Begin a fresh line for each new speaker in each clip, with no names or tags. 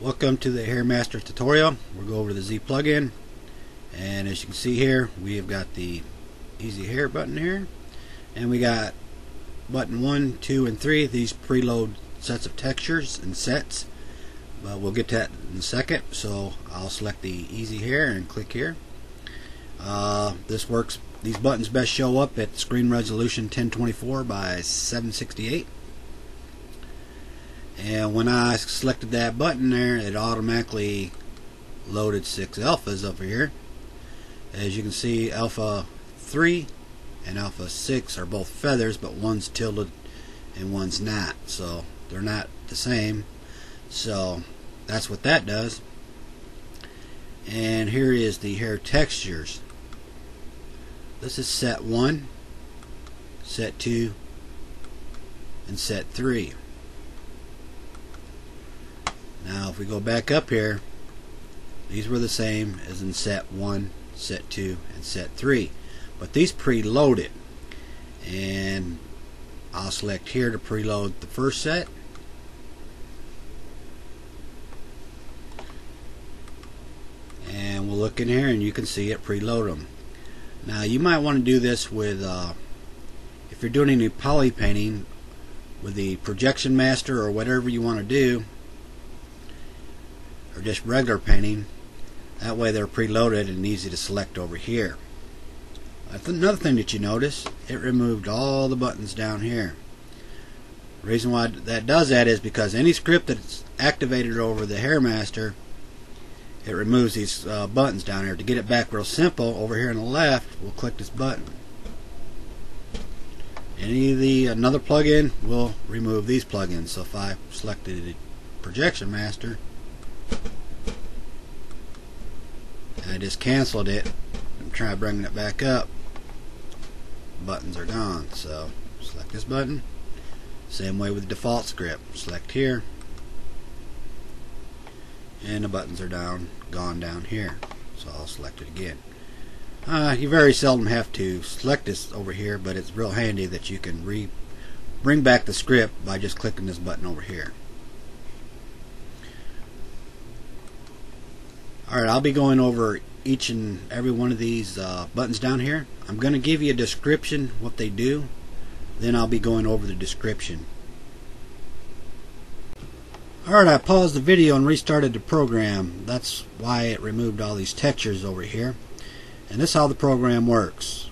Welcome to the Hair Master tutorial. We'll go over the Z plugin, and as you can see here, we have got the Easy Hair button here, and we got button 1, 2, and 3. These preload sets of textures and sets, but we'll get to that in a second. So I'll select the Easy Hair and click here. This works. These buttons best show up at screen resolution 1024 by 768. And when I selected that button there, it automatically loaded 6 alphas over here. As you can see, alpha 3 and alpha 6 are both feathers, but one's tilted and one's not, so they're not the same. So that's what that does. And here is the hair textures. This is set 1, set 2, and set 3. Now if we go back up here, these were the same as in set 1, set 2, and set 3. But these preloaded. And I'll select here to preload the first set. And we'll look in here and you can see it preload them. Now you might want to do this with, if you're doing any poly painting, with the projection master or whatever you want to do, or just regular painting. That way they're preloaded and easy to select over here. Another thing that you notice, it removed all the buttons down here. The reason why that does that is because any script that's activated over the Hair Master, it removes these buttons down here. To get it back real simple, over here on the left, we'll click this button. Another plugin will remove these plugins. So if I selected the projection master, and I just canceled it and try bringing it back up, buttons are gone. So select this button. Same way with the default script. Select here, and the buttons are gone down here. So I'll select it again. You very seldom have to select this over here, but it's real handy that you can bring back the script by just clicking this button over here. Alright, I'll be going over each and every one of these buttons down here. I'm going to give you a description what they do, then I'll be going over the description. Alright, I paused the video and restarted the program. That's why it removed all these textures over here. And this is how the program works.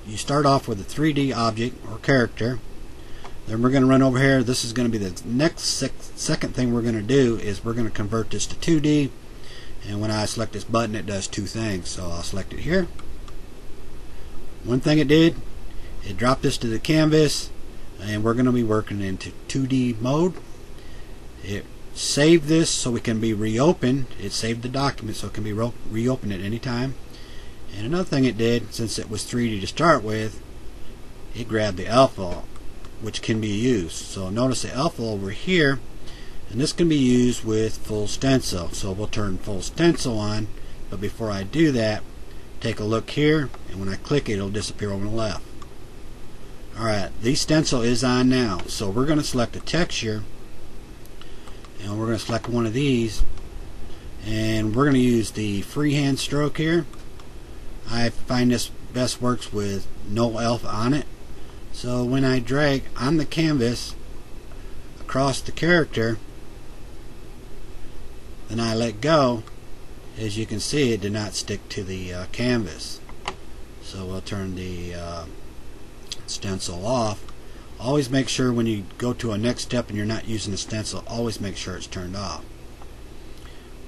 You start off with a 3D object or character. Then we're going to run over here. This is going to be the next second thing we're going to do is we're going to convert this to 2D. And when I select this button, it does two things. So I'll select it here. One thing it did, it dropped this to the canvas, and we're going to be working into 2D mode. It saved this so it can be reopened. It saved the document so it can be reopened at any time. And another thing it did, since it was 3D to start with, it grabbed the alpha, which can be used. So notice the alpha over here. And this can be used with full stencil. So we'll turn full stencil on. But before I do that, take a look here. And when I click it, it'll disappear over the left. Alright, the stencil is on now. So we're going to select a texture. And we're going to select one of these. And we're going to use the freehand stroke here. I find this best works with no alpha on it. So when I drag on the canvas across the character, and I let go, as you can see, it did not stick to the canvas. So we'll turn the stencil off. Always make sure when you go to a next step and you're not using the stencil, always make sure it's turned off.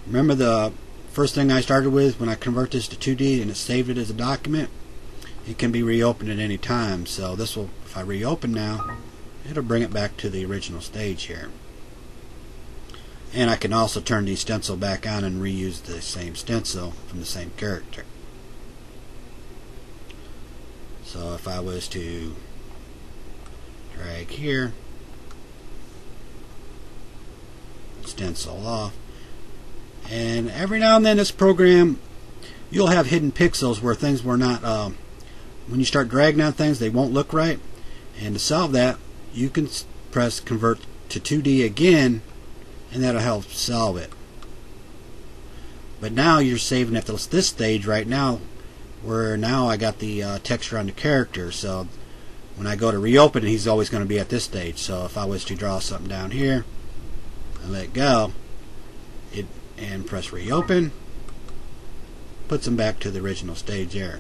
Remember the first thing I started with, when I convert this to 2D and it saved it as a document, it can be reopened at any time. So this will, if I reopen now, it'll bring it back to the original stage here. And I can also turn the stencil back on and reuse the same stencil from the same character. So if I was to drag here, stencil off, and every now and then this program, you'll have hidden pixels where things were not, when you start dragging on things, they won't look right. And to solve that, you can press convert to 2D again, and that'll help solve it. But now you're saving at this stage right now, where now I got the texture on the character, so when I go to reopen, he's always going to be at this stage. So if I was to draw something down here and let go and press reopen, puts him back to the original stage there.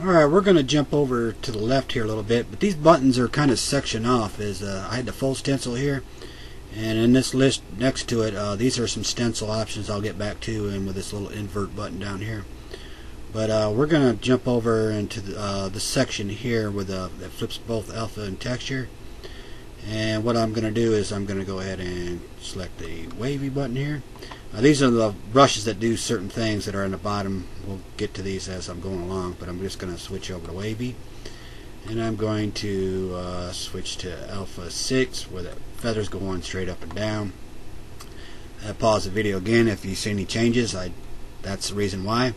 Alright, we're going to jump over to the left here a little bit, but these buttons are kind of sectioned off. I had the full stencil here, and in this list next to it, these are some stencil options I'll get back to, and with this little invert button down here. But we're going to jump over into the section here with that flips both alpha and texture. And what I'm going to do is I'm going to go ahead and select the wavy button here. These are the brushes that do certain things that are on the bottom. We'll get to these as I'm going along, but I'm just going to switch over to wavy. And I'm going to switch to alpha 6, where the feathers go on straight up and down. Pause the video again if you see any changes. That's the reason why.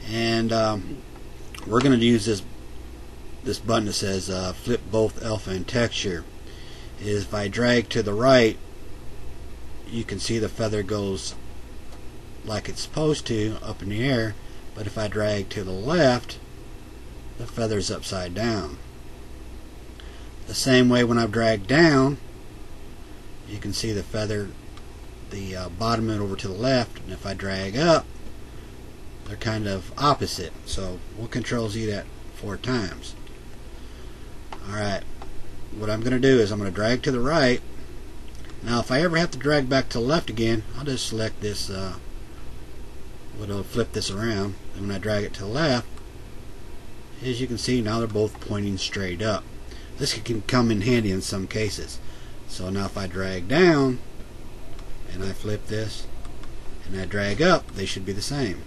And we're going to use this button that says flip both alpha and texture. If I drag to the right, you can see the feather goes like it's supposed to up in the air, but if I drag to the left, the feather's upside down. The same way when I drag down, you can see the feather, the bottom of it over to the left, and if I drag up, they're kind of opposite. So we'll Control Z that 4 times. Alright, what I'm going to do is I'm going to drag to the right. Now if I ever have to drag back to the left again, I'll just select this, it'll flip this around, and when I drag it to the left, as you can see, now they're both pointing straight up. This can come in handy in some cases. So now if I drag down and I flip this and I drag up, they should be the same.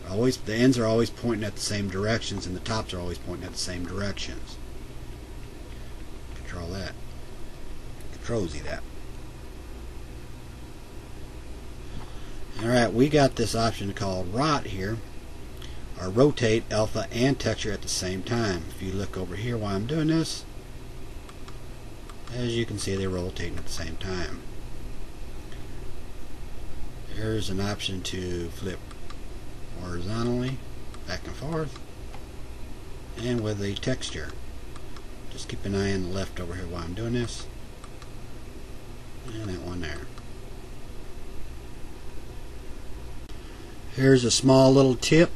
The ends are always pointing at the same directions, and the tops are always pointing at the same directions. Control that. Control Z that. Alright, we got this option called rot here, or rotate alpha and texture at the same time. If you look over here while I'm doing this, as you can see, they're rotating at the same time. Here's an option to flip horizontally back and forth, and with the texture. Just keep an eye on the left over here while I'm doing this, and that one there. Here's a small little tip.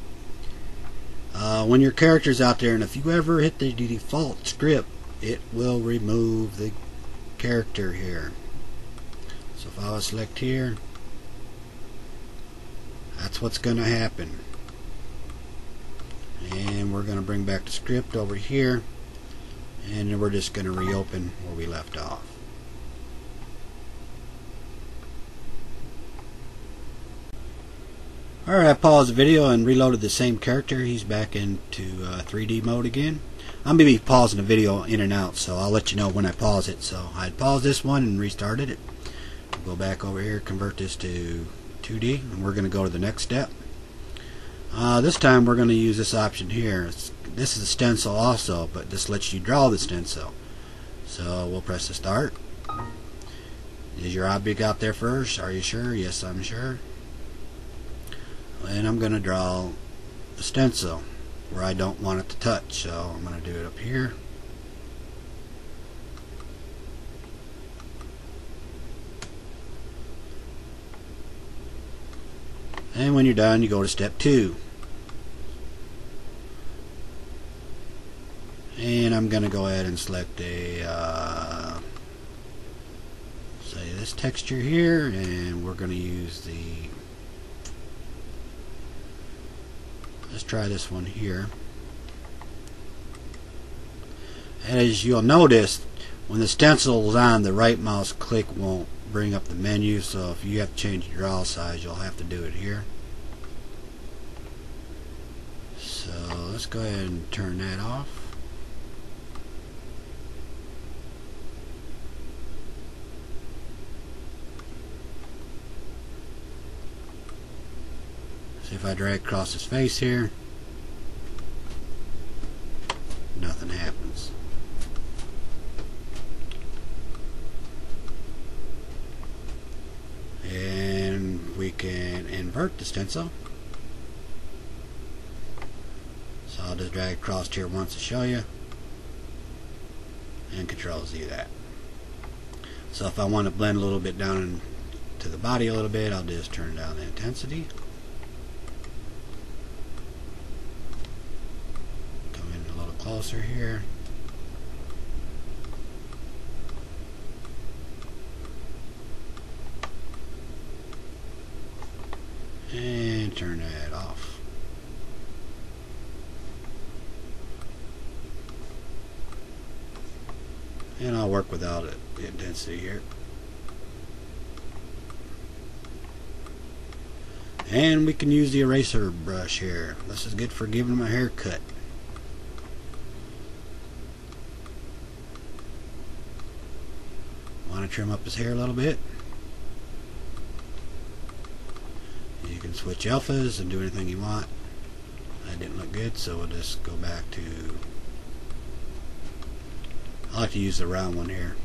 When your character's out there, and if you ever hit the default script, it will remove the character here. So if I was select here, that's what's going to happen. And we're going to bring back the script over here, and then we're just going to reopen where we left off. Alright, I paused the video and reloaded the same character. He's back into 3D mode again. I'm going to be pausing the video in and out, so I'll let you know when I pause it. So I'd paused this one and restarted it. Go back over here, convert this to 2D, and we're going to go to the next step. This time we're going to use this option here. This is a stencil also, but this lets you draw the stencil. So we'll press the start. Is your object out there first? Are you sure? Yes, I'm sure. And I'm going to draw the stencil where I don't want it to touch, so I'm going to do it up here. And when you're done, you go to step 2. And I'm going to go ahead and select a say this texture here, and we're going to use the, let's try this one here. And as you'll notice, when the stencil is on, the right mouse click won't bring up the menu, so if you have to change your draw size, you'll have to do it here. So let's go ahead and turn that off. See if I drag across his face here, nothing happens. can invert the stencil. So I'll just drag across here once to show you, and Control Z that. So if I want to blend a little bit down to the body a little bit, I'll just turn down the intensity. Come in a little closer here. And turn that off. And I'll work without it, the intensity here. And we can use the eraser brush here. This is good for giving him a haircut. Want to trim up his hair a little bit? You can switch alphas and do anything you want. That didn't look good, so we'll just go back to... I like to use the round one here.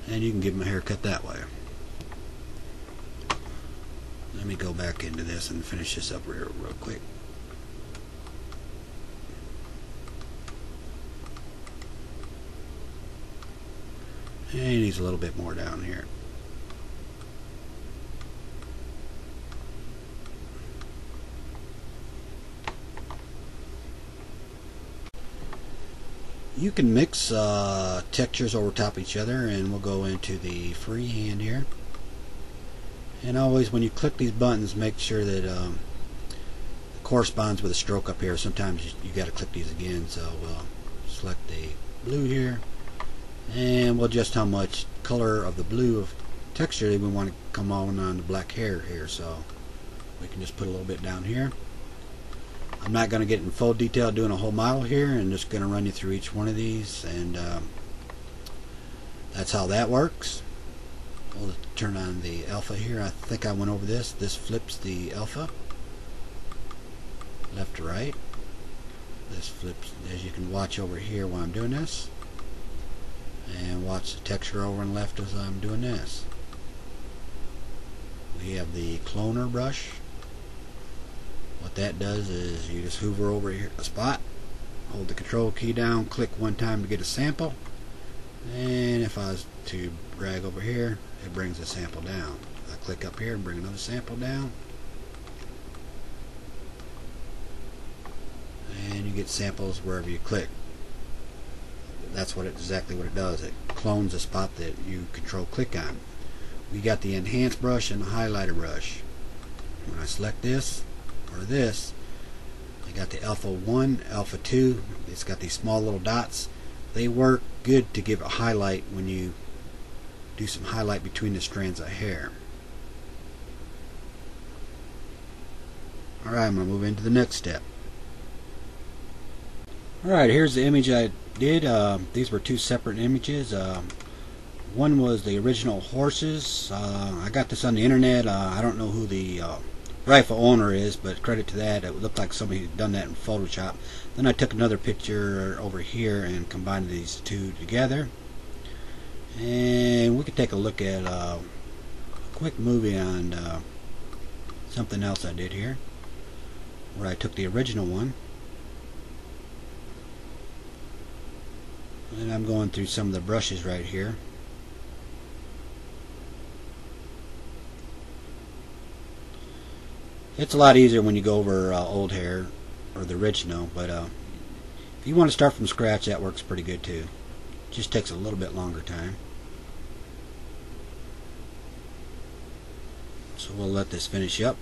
And you can give him a haircut that way. Let me go back into this and finish this up real quick. And he needs a little bit more down here. You can mix textures over top of each other, and we'll go into the freehand here. And always when you click these buttons, make sure that it corresponds with a stroke up here. Sometimes you got to click these again, so we'll select the blue here, and we'll adjust how much color of the blue of texture that we want to come on the black hair here. So we can just put a little bit down here. I'm not going to get in full detail doing a whole model here, and just going to run you through each one of these, and that's how that works. We'll turn on the alpha here. I think I went over this. This flips the alpha left to right. This flips, as you can watch over here while I'm doing this, and watch the texture over and left as I'm doing this. We have the cloner brush. What that does is you just hover over here a spot, hold the control key down, click one time to get a sample, and if I was to drag over here, it brings the sample down. I click up here and bring another sample down, and you get samples wherever you click. That's exactly what it does. It clones a spot that you control click on. We got the enhance brush and the highlighter brush. When I select this or this, I got the alpha 1, alpha 2. It's got these small little dots. They work good to give a highlight when you do some highlight between the strands of hair. Alright, I'm going to move into the next step. Alright, here's the image I did. These were two separate images. One was the original horses. I got this on the internet. I don't know who the rightful owner is, but credit to that. It looked like somebody had done that in Photoshop. Then I took another picture over here and combined these two together. And we could take a look at a quick movie on something else I did here, where I took the original one, and I'm going through some of the brushes right here. It's a lot easier when you go over old hair or the original, but if you want to start from scratch, that works pretty good too. It just takes a little bit longer time. So we'll let this finish up.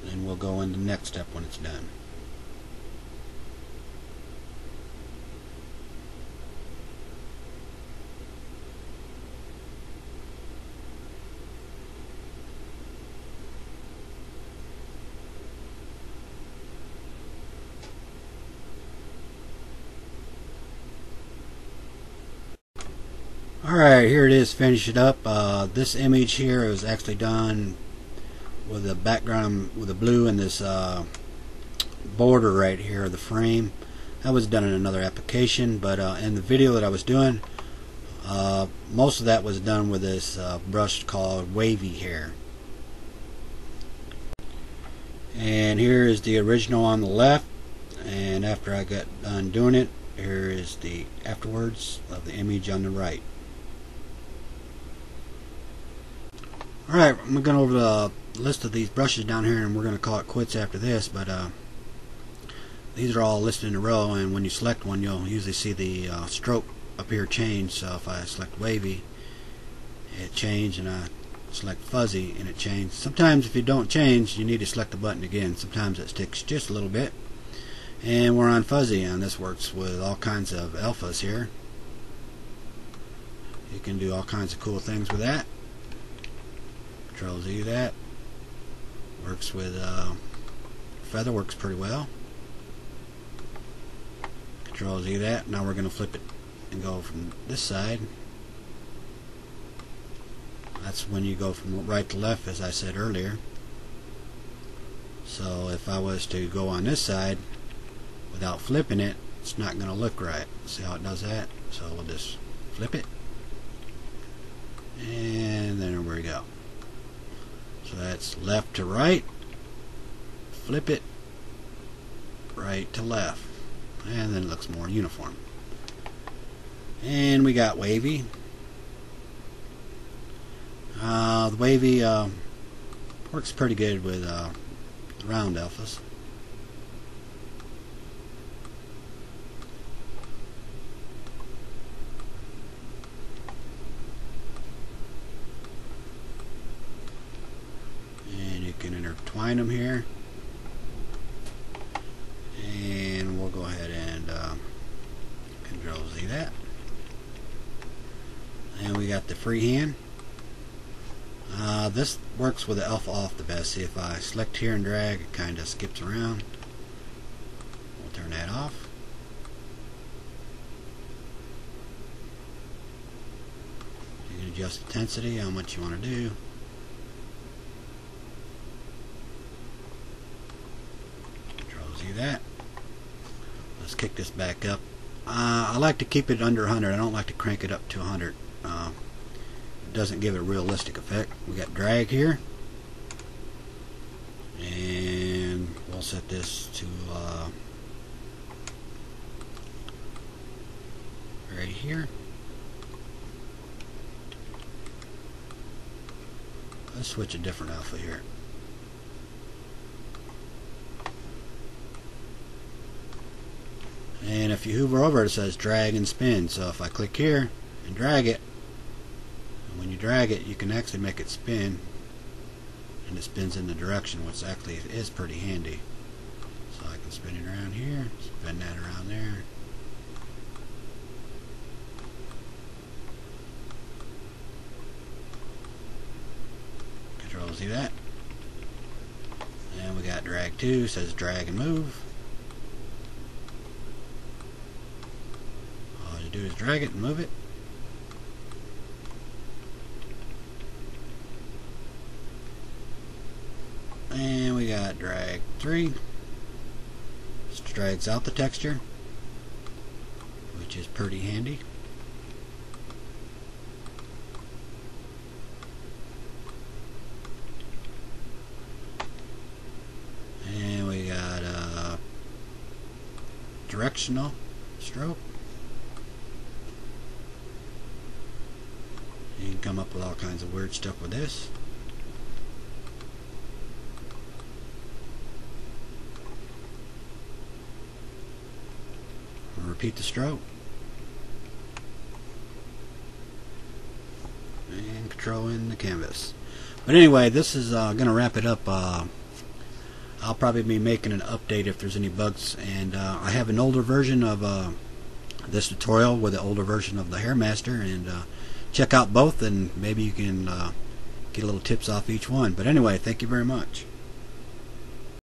Then we'll go into the next step when it's done. Alright, here it is, finish it up. This image here is actually done with a background with a blue and this border right here of the frame. That was done in another application, but in the video that I was doing, most of that was done with this brush called Wavy Hair. And here is the original on the left, and after I got done doing it, here is the afterwards of the image on the right. Alright, I'm going over the list of these brushes down here, and we're going to call it quits after this, but these are all listed in a row, and when you select one, you'll usually see the stroke up here change. So if I select Wavy, it changed, and I select Fuzzy, and it changed. Sometimes if you don't change, you need to select the button again. Sometimes it sticks just a little bit. And we're on Fuzzy, and this works with all kinds of alphas here. You can do all kinds of cool things with that. Control Z that. Works with feather, works pretty well. Control Z that. Now we're going to flip it and go from this side. That's when you go from right to left, as I said earlier. So if I was to go on this side without flipping it, it's not going to look right. See how it does that? So we'll just flip it, and then there we go. So that's left to right, flip it, right to left, and then it looks more uniform. And we got Wavy. The Wavy works pretty good with round alphas. And you can intertwine them here. And we'll go ahead and Control Z that. And we got the freehand. This works with the alpha off the best. See, if I select here and drag, it kind of skips around. We'll turn that off. You can adjust intensity, how much you want to do. Control Z that. Let's kick this back up. I like to keep it under 100. I don't like to crank it up to 100. It doesn't give a realistic effect. We got drag here, and we'll set this to right here. Let's switch a different alpha here. And if you hover over it, it says drag and spin. So if I click here and drag it, when you drag it, you can actually make it spin, and it spins in the direction, which actually is pretty handy. So I can spin it around here, spin that around there. Control Z that. And we got drag 2, says drag and move. All you do is drag it and move it. And we got drag 3. This drags out the texture, which is pretty handy. And we got a directional stroke. You can come up with all kinds of weird stuff with this. Repeat the stroke, and control in the canvas. But anyway, this is going to wrap it up. I'll probably be making an update if there's any bugs, and I have an older version of this tutorial with an older version of the Hair Master, and check out both, and maybe you can get a little tips off each one. But anyway, thank you very much.